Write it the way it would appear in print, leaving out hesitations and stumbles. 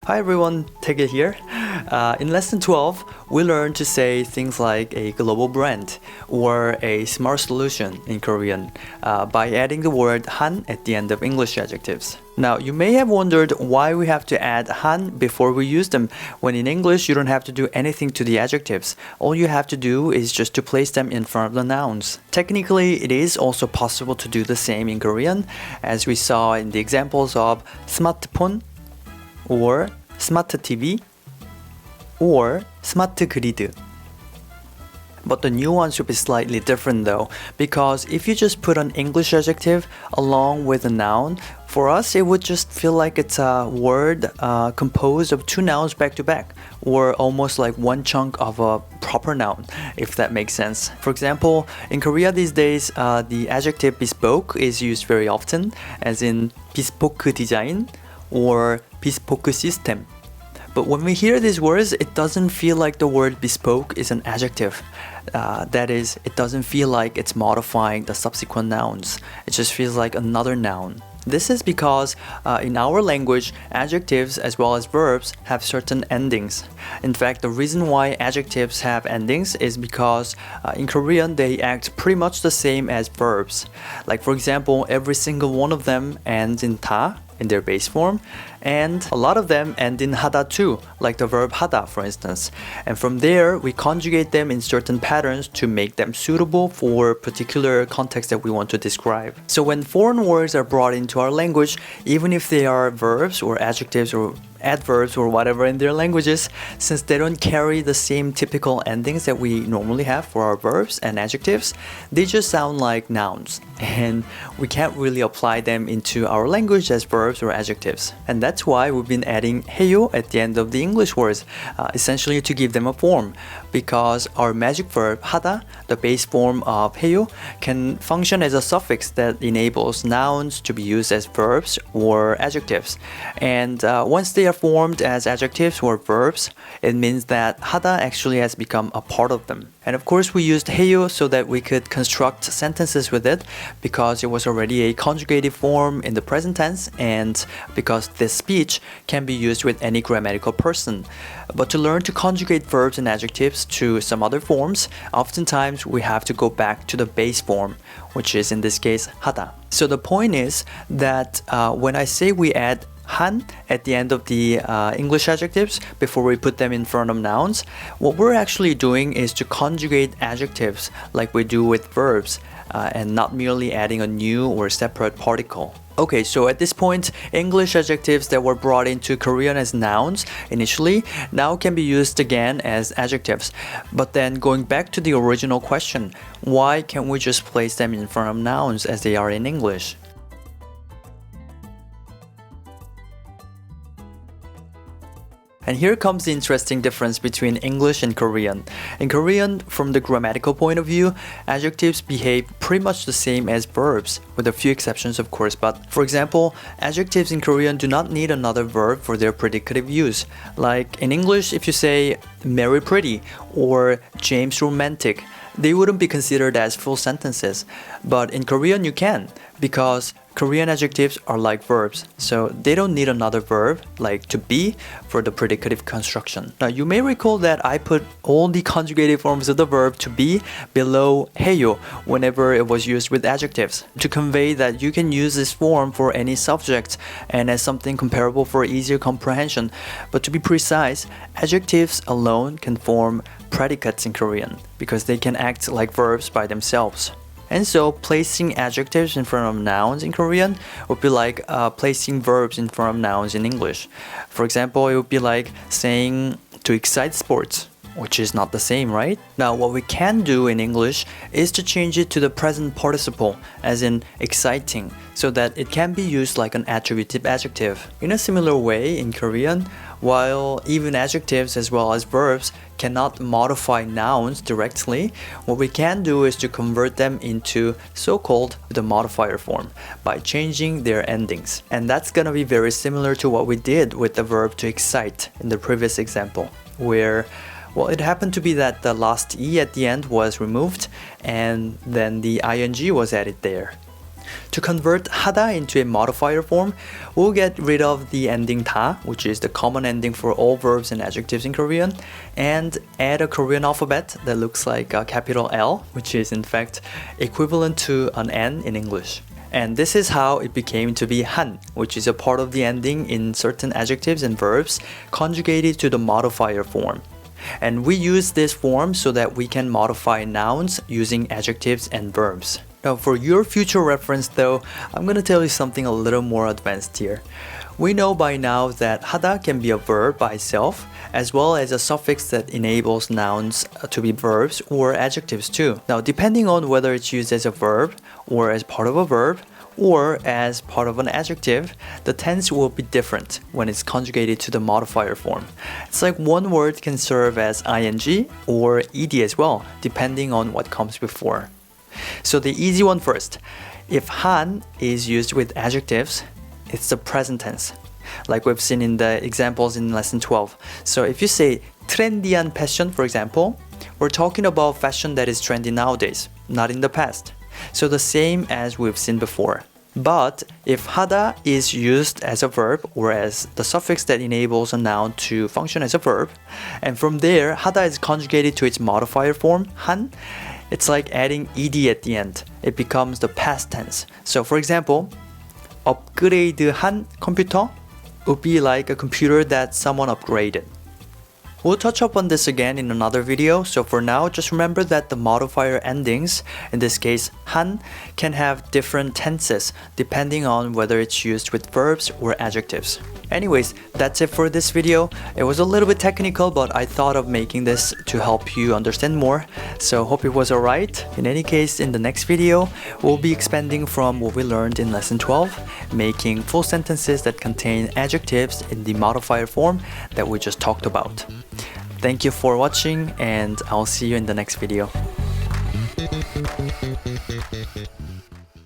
Hi everyone, take it here. In lesson 12, we learned to say things like a global brand or a smart solution in Korean by adding the word han at the end of English adjectives. Now, you may have wondered why we have to add han before we use them, when in English you don't have to do anything to the adjectives. All you have to do is just to place them in front of the nouns. Technically, it is also possible to do the same in Korean, as we saw in the examples of smartphone, or smart TV, or smart grid. But the nuance will be slightly different though, because if you just put an English adjective along with a noun, for us it would just feel like it's a word composed of two nouns back to back, or almost like one chunk of a proper noun, if that makes sense. For example, in Korea these days, the adjective bespoke is used very often, as in bespoke design or bespoke system. But when we hear these words, it doesn't feel like the word bespoke is an adjective. That is, it doesn't feel like it's modifying the subsequent nouns. It just feels like another noun. This is because in our language, adjectives as well as verbs have certain endings. In fact, the reason why adjectives have endings is because in Korean, they act pretty much the same as verbs. Like for example, every single one of them ends in ta, in their base form, and a lot of them end in hada too, like the verb hada for instance. And from there, we conjugate them in certain patterns to make them suitable for particular context that we want to describe. So when foreign words are brought into our language, even if they are verbs or adjectives or adverbs or whatever in their languages, since they don't carry the same typical endings that we normally have for our verbs and adjectives, they just sound like nouns, and we can't really apply them into our language as verbs or adjectives. And that's why we've been adding 해요 at the end of the English words, essentially to give them a form, because our magic verb hada, the base form of 해요, can function as a suffix that enables nouns to be used as verbs or adjectives. And once they are formed as adjectives or verbs, it means that hada actually has become a part of them. And of course, we used 해요 so that we could construct sentences with it, because it was already a conjugated form in the present tense, and because this speech can be used with any grammatical person. But to learn to conjugate verbs and adjectives to some other forms, oftentimes we have to go back to the base form, which is in this case hada. So the point is that when I say we add han at the end of the English adjectives before we put them in front of nouns, what we're actually doing is to conjugate adjectives like we do with verbs, and not merely adding a new or separate particle. Okay, so at this point, English adjectives that were brought into Korean as nouns initially now can be used again as adjectives. But then going back to the original question, why can't we just place them in front of nouns as they are in English? And here comes the interesting difference between English and Korean. In Korean, from the grammatical point of view, adjectives behave pretty much the same as verbs, with a few exceptions of course. But for example, adjectives in Korean do not need another verb for their predicative use. Like in English, if you say Mary pretty or James romantic, they wouldn't be considered as full sentences. But in Korean you can, because Korean adjectives are like verbs, so they don't need another verb, like to be, for the predicative construction. Now you may recall that I put all the conjugated forms of the verb to be below 해요 whenever it was used with adjectives, to convey that you can use this form for any subject and as something comparable for easier comprehension. But to be precise, adjectives alone can form predicates in Korean, because they can act like verbs by themselves. And so placing adjectives in front of nouns in Korean would be like placing verbs in front of nouns in English. For example, it would be like saying to excite sports, which is not the same, right? Now, what we can do in English is to change it to the present participle, as in exciting, so that it can be used like an attributive adjective. In a similar way, in Korean, while even adjectives as well as verbs cannot modify nouns directly, what we can do is to convert them into so-called the modifier form by changing their endings. And that's gonna be very similar to what we did with the verb to excite in the previous example, where well, it happened to be that the last E at the end was removed and then the ing was added there. To convert hada into a modifier form, we'll get rid of the ending ta, which is the common ending for all verbs and adjectives in Korean, and add a Korean alphabet that looks like a capital L, which is in fact equivalent to an N in English. And this is how it became to be han, which is a part of the ending in certain adjectives and verbs conjugated to the modifier form. And we use this form so that we can modify nouns using adjectives and verbs. Now for your future reference though, I'm gonna tell you something a little more advanced here. We know by now that hada can be a verb by itself, as well as a suffix that enables nouns to be verbs or adjectives too. Now depending on whether it's used as a verb or as part of a verb, or as part of an adjective, the tense will be different when it's conjugated to the modifier form. It's like one word can serve as ing or ed as well, depending on what comes before. So the easy one first. If han is used with adjectives, it's the present tense, like we've seen in the examples in lesson 12. So if you say trendi한 fashion, for example, we're talking about fashion that is trendy nowadays, not in the past. So the same as we've seen before. But if hada is used as a verb or as the suffix that enables a noun to function as a verb, and from there hada is conjugated to its modifier form, han, it's like adding ed at the end. It becomes the past tense. So for example, 업그레이드한 컴퓨터 would be like a computer that someone upgraded. We'll touch up on this again in another video, so for now just remember that the modifier endings, in this case han, can have different tenses depending on whether it's used with verbs or adjectives. Anyways, that's it for this video. It was a little bit technical, but I thought of making this to help you understand more, so hope it was alright. In any case, in the next video, we'll be expanding from what we learned in lesson 12, making full sentences that contain adjectives in the modifier form that we just talked about. Thank you for watching, and I'll see you in the next video.